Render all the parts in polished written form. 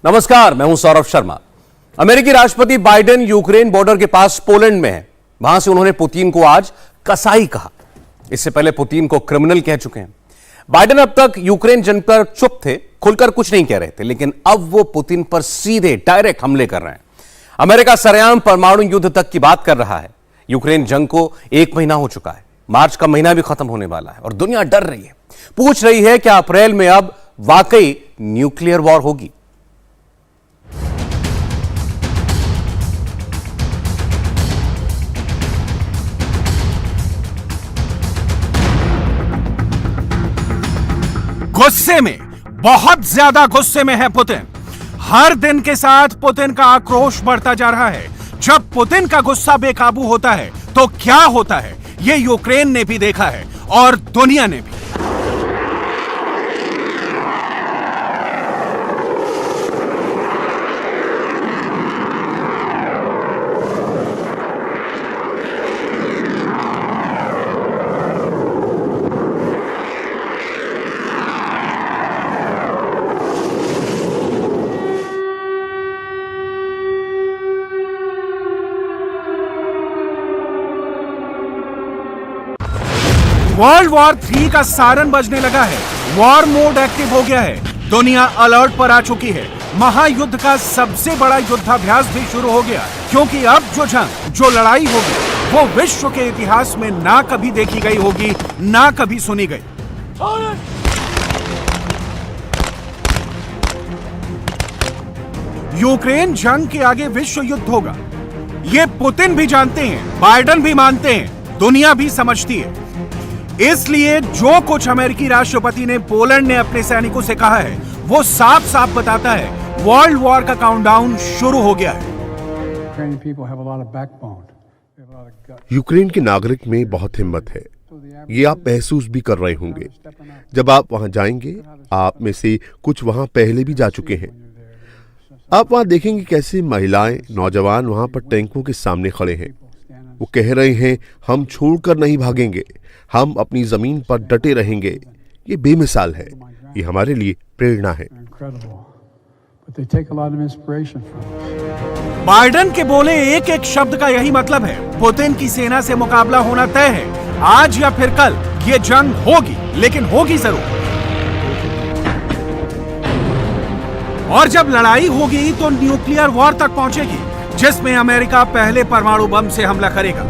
नमस्कार, मैं हूं सौरभ शर्मा। अमेरिकी राष्ट्रपति बाइडेन यूक्रेन बॉर्डर के पास पोलैंड में हैं। वहां से उन्होंने पुतिन को आज कसाई कहा। इससे पहले पुतिन को क्रिमिनल कह चुके हैं। बाइडेन अब तक यूक्रेन जंग पर चुप थे, खुलकर कुछ नहीं कह रहे थे, लेकिन अब वो पुतिन पर सीधे डायरेक्ट हमले कर रहे हैं। अमेरिका सरेआम परमाणु युद्ध तक की बात कर रहा है। यूक्रेन जंग को 1 महीना हो चुका है। मार्च का महीना भी खत्म होने वाला है और दुनिया डर रही है, पूछ रही है क्या अप्रैल में अब वाकई न्यूक्लियर वॉर होगी। गुस्से में, बहुत ज्यादा गुस्से में है पुतिन। हर दिन के साथ पुतिन का आक्रोश बढ़ता जा रहा है। जब पुतिन का गुस्सा बेकाबू होता है तो क्या होता है, ये यूक्रेन ने भी देखा है और दुनिया ने भी। वर्ल्ड वॉर 3 का सायरन बजने लगा है। वॉर मोड एक्टिव हो गया है। दुनिया अलर्ट पर आ चुकी है। महायुद्ध का सबसे बड़ा युद्धाभ्यास भी शुरू हो गया, क्योंकि अब जो लड़ाई होगी वो विश्व के इतिहास में ना कभी देखी गई होगी, ना कभी सुनी गई। यूक्रेन जंग के आगे विश्व युद्ध होगा। ये पुतिन भी जानते हैं, बाइडेन भी मानते हैं, दुनिया भी समझती है। इसलिए जो कुछ अमेरिकी राष्ट्रपति ने पोलैंड ने अपने सैनिकों से कहा है, वो साफ साफ बताता है वर्ल्ड वॉर का काउंटडाउन शुरू हो गया है। यूक्रेन के नागरिक में बहुत हिम्मत है। ये आप महसूस भी कर रहे होंगे। जब आप वहां जाएंगे, आप में से कुछ वहां पहले भी जा चुके हैं। आप वहां देखेंगे कैसे महिलाएं, नौजवान वहां पर टैंकों के सामने खड़े हैं। वो कह रहे हैं, हम छोड़कर नहीं भागेंगे, हम अपनी जमीन पर डटे रहेंगे। ये बेमिसाल है। ये हमारे लिए प्रेरणा है। बाइडेन के बोले एक एक शब्द का यही मतलब है, पुतिन की सेना से मुकाबला होना तय है। आज या फिर कल ये जंग होगी, लेकिन होगी जरूर। और जब लड़ाई होगी तो न्यूक्लियर वॉर तक पहुंचेगी, जिसमें अमेरिका पहले परमाणु बम से हमला करेगा।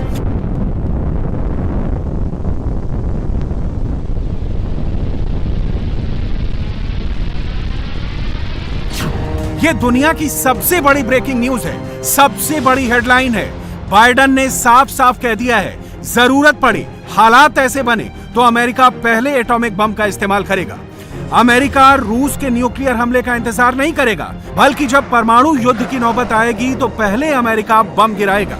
ये दुनिया की सबसे बड़ी ब्रेकिंग न्यूज है, सबसे बड़ी हेडलाइन है। बाइडेन ने साफ साफ कह दिया है, जरूरत पड़ी, हालात ऐसे बने तो अमेरिका पहले एटॉमिक बम का इस्तेमाल करेगा। अमेरिका रूस के न्यूक्लियर हमले का इंतजार नहीं करेगा, बल्कि जब परमाणु युद्ध की नौबत आएगी तो पहले अमेरिका बम गिराएगा।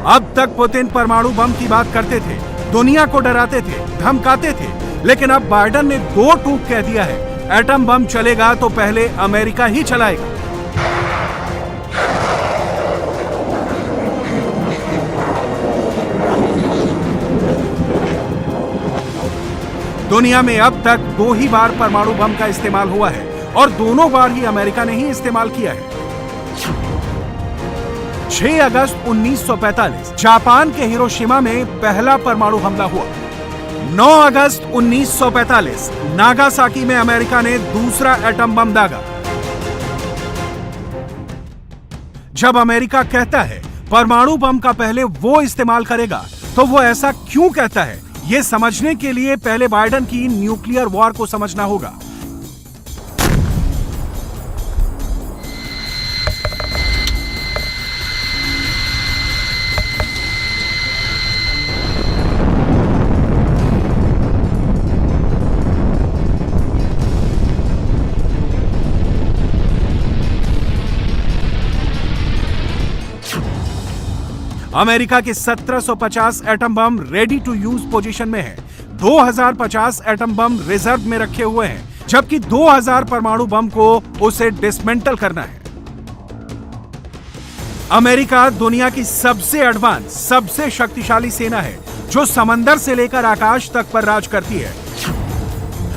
अब तक पुतिन परमाणु बम की बात करते थे, दुनिया को डराते थे, धमकाते थे, लेकिन अब बाइडेन ने 2 टूक कह दिया है, एटम बम चलेगा तो पहले अमेरिका ही चलाएगा। दुनिया में अब तक 2 ही बार परमाणु बम का इस्तेमाल हुआ है और दोनों बार ही अमेरिका ने ही इस्तेमाल किया है। 6 अगस्त 1945 जापान के हिरोशिमा में पहला परमाणु हमला हुआ। 9 अगस्त 1945 नागासाकी में अमेरिका ने दूसरा एटम बम दागा। जब अमेरिका कहता है परमाणु बम का पहले वो इस्तेमाल करेगा, तो वो ऐसा क्यों कहता है, ये समझने के लिए पहले बाइडेन की न्यूक्लियर वॉर को समझना होगा। अमेरिका के 1750 atom bomb ready to use position में है। 2050 एटम बम रिजर्व में रखे हुए हैं, जबकि 2000 परमाणु बम को उसे डिसमेंटल करना है। अमेरिका दुनिया की सबसे एडवांस, सबसे शक्तिशाली सेना है, जो समंदर से लेकर आकाश तक पर राज करती है।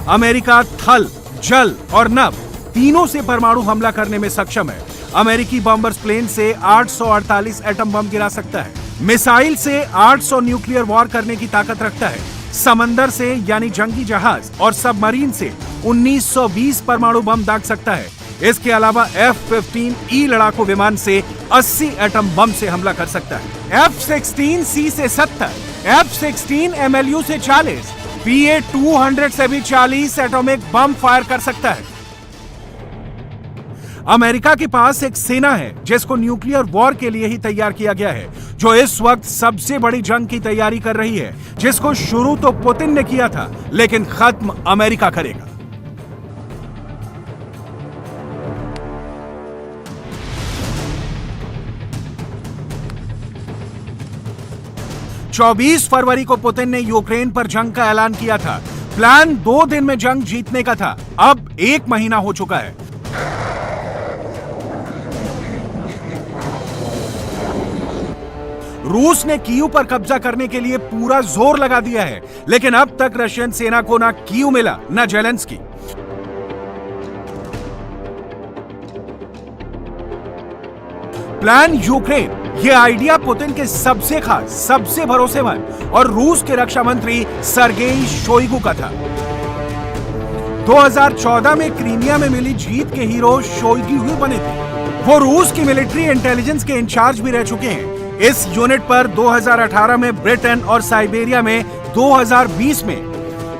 अमेरिका थल, जल और नभ तीनों से परमाणु हमला करने में सक्षम है। अमेरिकी बॉम्बर्स प्लेन से 848 एटम बम गिरा सकता है। मिसाइल से 800 न्यूक्लियर वॉर करने की ताकत रखता है। समंदर से यानी जंगी जहाज और सबमरीन से 1920 परमाणु बम दाग सकता है। इसके अलावा F-15E लड़ाकू विमान से 80 एटम बम से हमला कर सकता है। F-16C से 70, F-16 MLU से 40, PA-200 से भी 40 एटॉमिक बम फायर कर सकता है। अमेरिका के पास एक सेना है जिसको न्यूक्लियर वॉर के लिए ही तैयार किया गया है, जो इस वक्त सबसे बड़ी जंग की तैयारी कर रही है, जिसको शुरू तो पुतिन ने किया था लेकिन खत्म अमेरिका करेगा। चौबीस फरवरी को पुतिन ने यूक्रेन पर जंग का ऐलान किया था। प्लान 2 दिन में जंग जीतने का था। अब 1 महीना हो चुका है। रूस ने कीव पर कब्जा करने के लिए पूरा जोर लगा दिया है, लेकिन अब तक रशियन सेना को ना कीव मिला ना जेलेंस्की। प्लान यूक्रेन, यह आइडिया पुतिन के सबसे खास, सबसे भरोसेमंद और रूस के रक्षा मंत्री सर्गेई शोइगु का था। 2014 में क्रीमिया में मिली जीत के हीरो शोइगु ही बने थे। वो रूस की मिलिट्री इंटेलिजेंस के इंचार्ज भी रह चुके हैं। इस यूनिट पर 2018 में ब्रिटेन और साइबेरिया में 2020 में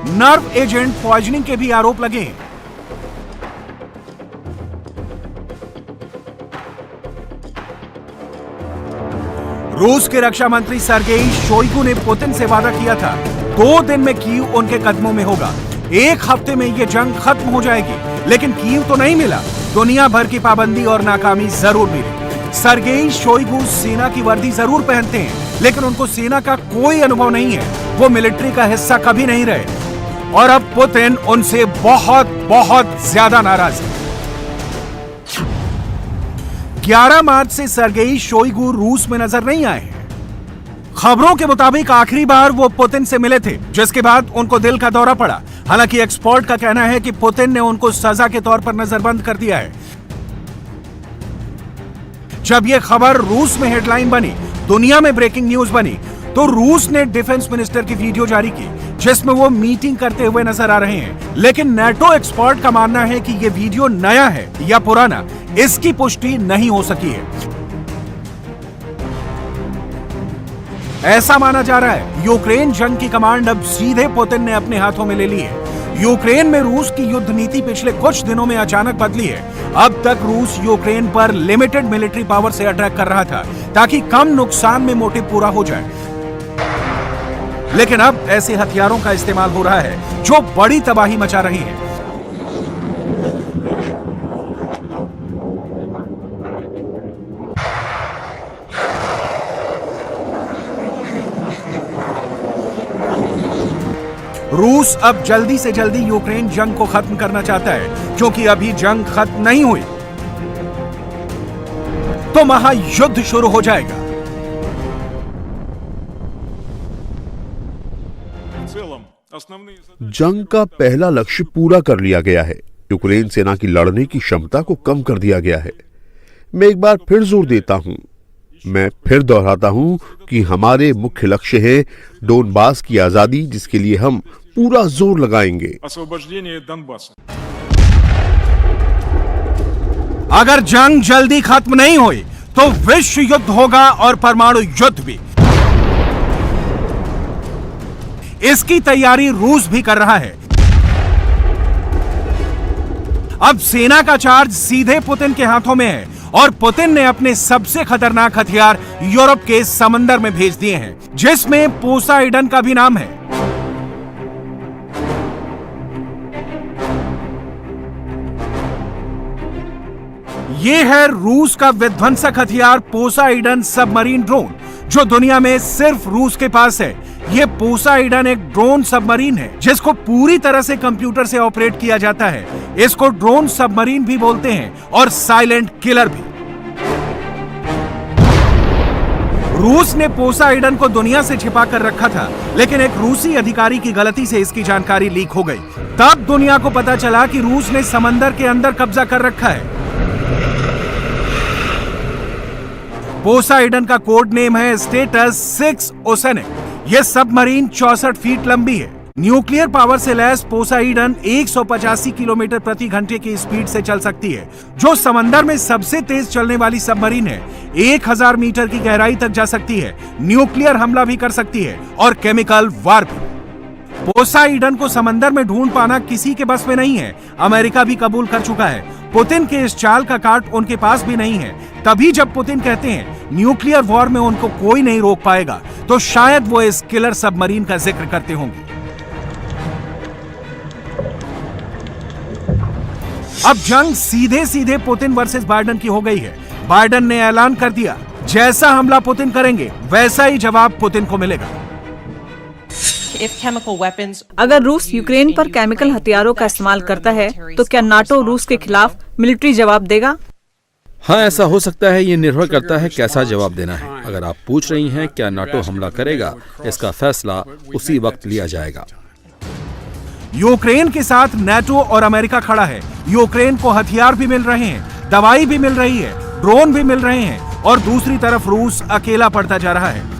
नर्व एजेंट पॉइजनिंग के भी आरोप लगे हैं। रूस के रक्षा मंत्री सर्गेई शोइगु ने पुतिन से वादा किया था 2 दिन में कीव उनके कदमों में होगा, 1 हफ्ते में यह जंग खत्म हो जाएगी। लेकिन कीव तो नहीं मिला, दुनिया भर की पाबंदी और नाकामी जरूर मिली। सर्गेई शोइगु सेना की वर्दी जरूर पहनते हैं, लेकिन उनको सेना का कोई अनुभव नहीं है। वो मिलिट्री का हिस्सा कभी नहीं रहे और अब पुतिन उनसे बहुत बहुत ज्यादा नाराज है। 11 मार्च से सर्गेई शोइगु रूस में नजर नहीं आए हैं। खबरों के मुताबिक आखिरी बार वो पुतिन से मिले थे, जिसके बाद उनको दिल का दौरा पड़ा। हालांकि एक्सपर्ट का कहना है कि पुतिन ने उनको सजा के तौर पर नजरबंद कर दिया है। जब यह खबर रूस में हेडलाइन बनी, दुनिया में ब्रेकिंग न्यूज बनी, तो रूस ने डिफेंस मिनिस्टर की वीडियो जारी की, जिसमें वो मीटिंग करते हुए नजर आ रहे हैं। लेकिन नेटो एक्सपर्ट का मानना है कि यह वीडियो नया है या पुराना, इसकी पुष्टि नहीं हो सकी है। ऐसा माना जा रहा है यूक्रेन जंग की कमांड अब सीधे पुतिन ने अपने हाथों में ले ली है। यूक्रेन में रूस की युद्ध नीति पिछले कुछ दिनों में अचानक बदली है। अब तक रूस यूक्रेन पर लिमिटेड मिलिट्री पावर से अटैक कर रहा था, ताकि कम नुकसान में मोटिव पूरा हो जाए। लेकिन अब ऐसे हथियारों का इस्तेमाल हो रहा है जो बड़ी तबाही मचा रहे हैं। रूस अब जल्दी से जल्दी यूक्रेन जंग को खत्म करना चाहता है, क्योंकि अभी जंग खत्म नहीं हुई तो महायुद्ध शुरू हो जाएगा। जंग का पहला लक्ष्य पूरा कर लिया गया है। यूक्रेन सेना की लड़ने की क्षमता को कम कर दिया गया है। मैं एक बार फिर जोर देता हूं, मैं फिर दोहराता हूं कि हमारे मुख्य लक्ष्य है डोनबास की आजादी, जिसके लिए हम पूरा जोर लगाएंगे। अगर जंग जल्दी खत्म नहीं हुई तो विश्व युद्ध होगा और परमाणु युद्ध भी। इसकी तैयारी रूस भी कर रहा है। अब सेना का चार्ज सीधे पुतिन के हाथों में है और पुतिन ने अपने सबसे खतरनाक हथियार यूरोप के समंदर में भेज दिए हैं, जिसमें पोसाइडन का भी नाम है। यह है रूस का विध्वंसक हथियार पोसाइडन सबमरीन ड्रोन, जो दुनिया में सिर्फ रूस के पास है। यह पोसाइडन एक ड्रोन सबमरीन है जिसको पूरी तरह से कंप्यूटर से ऑपरेट किया जाता है। इसको ड्रोन सबमरीन भी बोलते हैं और साइलेंट किलर भी। रूस ने पोसाइडन को दुनिया से छिपा कर रखा था, लेकिन एक रूसी अधिकारी की गलती से इसकी जानकारी लीक हो गई। तब दुनिया को पता चला कि रूस ने समंदर के अंदर कब्जा कर रखा है। पोसाइडन का कोड नेम है स्टेटस 6 ओसेनिक। यह सबमरीन 64 फीट लंबी है। न्यूक्लियर पावर से लैस पोसाइडन 185 किलोमीटर प्रति घंटे की स्पीड से चल सकती है, जो समंदर में सबसे तेज चलने वाली सबमरीन है। 1000 मीटर की गहराई तक जा सकती है, न्यूक्लियर हमला भी कर सकती है और केमिकल वार भी। पोसाइडन को समंदर में ढूंढ पाना किसी के बस में नहीं है। अमेरिका भी कबूल कर चुका है। पुतिन के इस चाल का काट उनके पास भी नहीं है। तभी जब पुतिन कहते हैं न्यूक्लियर वॉर में उनको कोई नहीं रोक पाएगा, तो शायद वो इस किलर सबमरीन का जिक्र करते होंगे। अब जंग सीधे सीधे पुतिन वर्सेस बाइडेन की हो गई है। बाइडेन ने ऐलान कर दिया, जैसा हमला पुतिन करेंगे वैसा ही जवाब पुतिन को मिलेगा। अगर रूस यूक्रेन पर केमिकल हथियारों का इस्तेमाल करता है, तो क्या नाटो रूस के खिलाफ मिलिट्री जवाब देगा? हाँ, ऐसा हो सकता है। ये निर्भर करता है कैसा जवाब देना है। अगर आप पूछ रही हैं क्या नाटो हमला करेगा, इसका फैसला उसी वक्त लिया जाएगा। यूक्रेन के साथ नाटो और अमेरिका खड़ा है। यूक्रेन को हथियार भी मिल रहे हैं, दवाई भी मिल रही है, ड्रोन भी मिल रहे हैं, और दूसरी तरफ रूस अकेला पड़ता जा रहा है।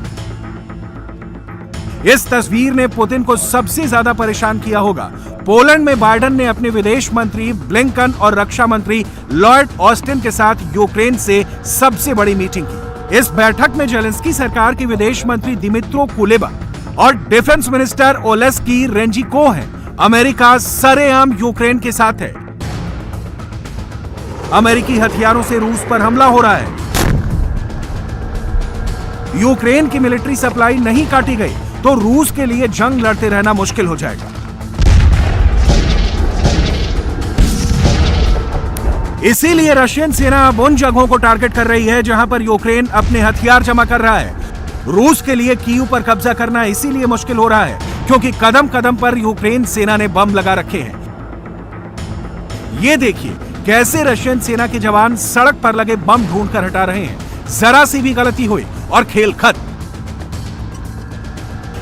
इस तस्वीर ने पुतिन को सबसे ज्यादा परेशान किया होगा। पोलैंड में बाइडेन ने अपने विदेश मंत्री ब्लिंकन और रक्षा मंत्री लॉयड ऑस्टिन के साथ यूक्रेन से सबसे बड़ी मीटिंग की। इस बैठक में जेलेंस्की सरकार के विदेश मंत्री दिमित्रो कुलेबा और डिफेंस मिनिस्टर ओलेस्की रेंजिको हैं। अमेरिका सरेआम यूक्रेन के साथ है। अमेरिकी हथियारों से रूस पर हमला हो रहा है। यूक्रेन की मिलिट्री सप्लाई नहीं काटी गई तो रूस के लिए जंग लड़ते रहना मुश्किल हो जाएगा। इसीलिए रशियन सेना अब उन जगहों को टारगेट कर रही है जहां पर यूक्रेन अपने हथियार जमा कर रहा है। रूस के लिए कीव पर कब्जा करना इसीलिए मुश्किल हो रहा है क्योंकि कदम कदम पर यूक्रेन सेना ने बम लगा रखे हैं। ये देखिए कैसे रशियन सेना के जवान सड़क पर लगे बम ढूंढकर हटा रहे हैं। जरा सी भी गलती हुई और खेल खत्म।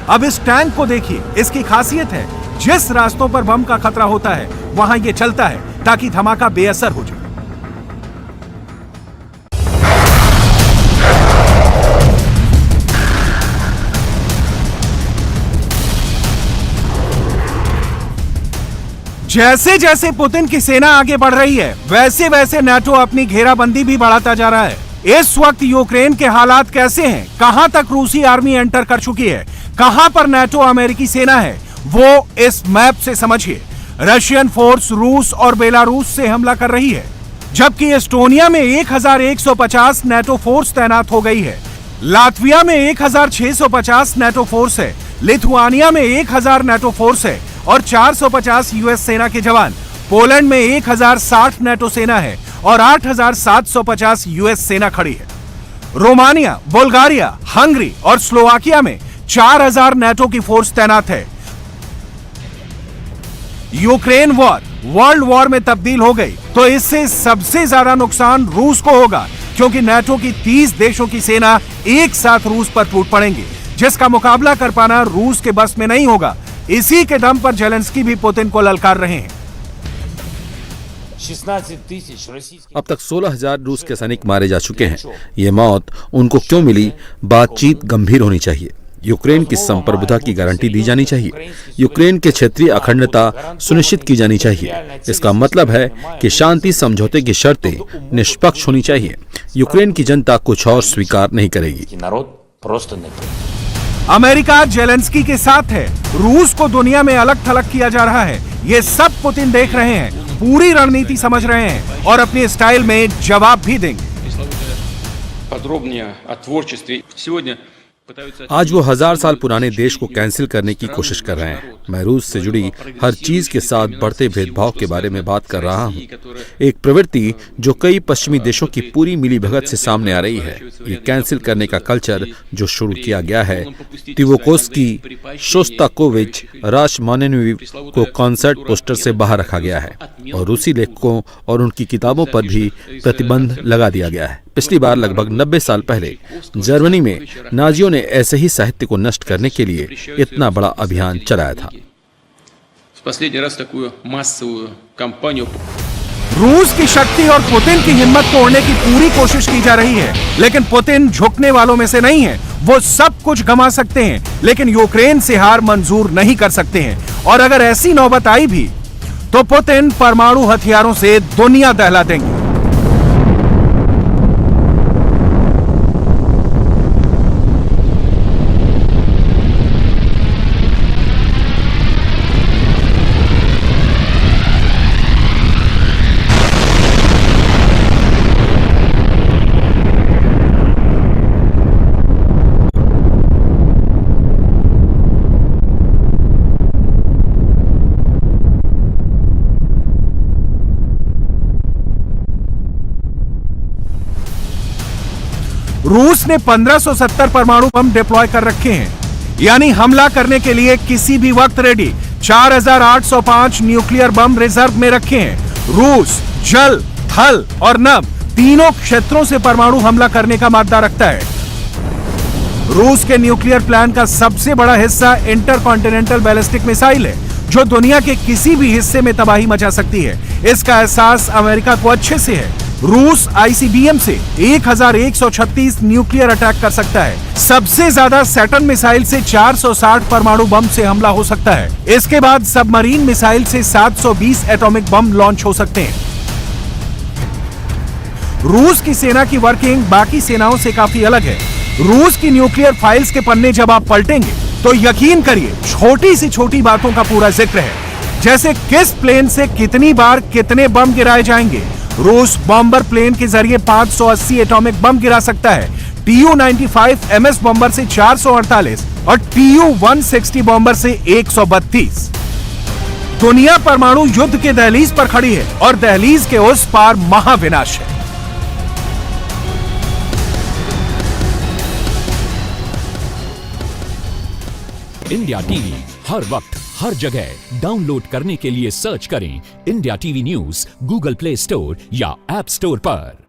अब इस टैंक को देखिए, इसकी खासियत है जिस रास्तों पर बम का खतरा होता है वहां ये चलता है ताकि धमाका बेअसर हो जाए। जैसे जैसे पुतिन की सेना आगे बढ़ रही है, वैसे वैसे नाटो अपनी घेराबंदी भी बढ़ाता जा रहा है। इस वक्त यूक्रेन के हालात कैसे हैं? कहां तक रूसी आर्मी एंटर कर चुकी है? कहां पर नाटो अमेरिकी सेना है? वो इस मैप से समझिए। रशियन फोर्स रूस और बेलारूस से हमला कर रही है, जबकि एस्टोनिया में 1150 नाटो फोर्स तैनात हो गई है। लातविया में 1650 नाटो फोर्स है। लिथुआनिया में 1000 नाटो फोर्स है और 450 यूएस सेना के जवान। पोलैंड में 1060 नाटो सेना है और 8750 यूएस सेना खड़ी है। रोमानिया, बुल्गारिया, हंगरी और स्लोवाकिया में 4000 नाटो की फोर्स तैनात है। यूक्रेन वॉर वर्ल्ड वॉर में तब्दील हो गई तो इससे सबसे ज्यादा नुकसान रूस को होगा, क्योंकि नाटो की 30 देशों की सेना एक साथ रूस पर टूट पड़ेंगी, जिसका मुकाबला कर पाना रूस के बस में नहीं होगा। इसी के दम पर जेलेंस्की भी पुतिन को ललकार रहे हैं। अब तक 16,000 रूस के सैनिक मारे जा चुके हैं। ये मौत उनको क्यों मिली? बातचीत गंभीर होनी चाहिए। यूक्रेन की संप्रभुता की गारंटी दी जानी चाहिए। यूक्रेन के क्षेत्रीय अखंडता सुनिश्चित की जानी चाहिए। इसका मतलब है कि शांति समझौते की शर्तें निष्पक्ष होनी चाहिए। यूक्रेन की जनता कुछ और स्वीकार नहीं करेगी। अमेरिका जेलेंस्की के साथ है। रूस को दुनिया में अलग थलग किया जा रहा है। ये सब पुतिन देख रहे हैं, पूरी रणनीति समझ रहे हैं और अपने स्टाइल में जवाब भी देंगे। आज वो 1000 साल पुराने देश को कैंसिल करने की कोशिश कर रहे हैं। मैं रूस से जुड़ी हर चीज के साथ बढ़ते भेदभाव के बारे में बात कर रहा हूँ। एक प्रवृत्ति जो कई पश्चिमी देशों की पूरी मिलीभगत से सामने आ रही है। ये कैंसिल करने का कल्चर जो शुरू किया गया है। तिवोकोस्की, शोस्ताकोविच, राशमानिनोव को कॉन्सर्ट पोस्टर से बाहर रखा गया है और रूसी लेखकों और उनकी किताबों पर भी प्रतिबंध लगा दिया गया है। पिछली बार लगभग 90 साल पहले जर्मनी में नाजियों ने ऐसे ही साहित्य को नष्ट करने के लिए इतना बड़ा अभियान चलाया था। रूस की शक्ति और पुतिन की हिम्मत तोड़ने की पूरी कोशिश की जा रही है, लेकिन पुतिन झुकने वालों में से नहीं है। वो सब कुछ गंवा सकते हैं, लेकिन यूक्रेन से हार मंजूर नहीं कर सकते हैं। और अगर ऐसी नौबत आई भी तो पुतिन परमाणु हथियारों से दुनिया दहला देंगे। रूस ने 1570 परमाणु बम डिप्लॉय कर रखे हैं, यानी हमला करने के लिए किसी भी वक्त रेडी। 4805 न्यूक्लियर बम रिजर्व में रखे हैं। रूस जल, थल और नभ तीनों क्षेत्रों से परमाणु हमला करने का मादा रखता है। रूस के न्यूक्लियर प्लान का सबसे बड़ा हिस्सा इंटरकॉन्टिनेंटल बैलिस्टिक मिसाइल है, जो दुनिया के किसी भी हिस्से में तबाही मचा सकती है। इसका एहसास अमेरिका को अच्छे से है। रूस आईसीबीएम से 1136 न्यूक्लियर अटैक कर सकता है। सबसे ज्यादा सैटर्न मिसाइल से 460 परमाणु बम से हमला हो सकता है। इसके बाद सबमरीन मिसाइल से 720 एटॉमिक बम लॉन्च हो सकते हैं। रूस की सेना की वर्किंग बाकी सेनाओं से काफी अलग है। रूस की न्यूक्लियर फाइल्स के पन्ने जब आप पलटेंगे तो यकीन करिए छोटी सी छोटी बातों का पूरा जिक्र है, जैसे किस प्लेन से कितनी बार कितने बम गिराए जाएंगे। रूस बॉम्बर प्लेन के जरिए 580 एटॉमिक बम गिरा सकता है। Tu-95 MS बॉम्बर से 448 और Tu-160 बॉम्बर से 132। दुनिया परमाणु युद्ध के दहलीज पर खड़ी है और दहलीज के उस पार महाविनाश है। इंडिया टीवी हर वक्त हर जगह डाउनलोड करने के लिए सर्च करें India TV news Google play store या ऐप स्टोर पर।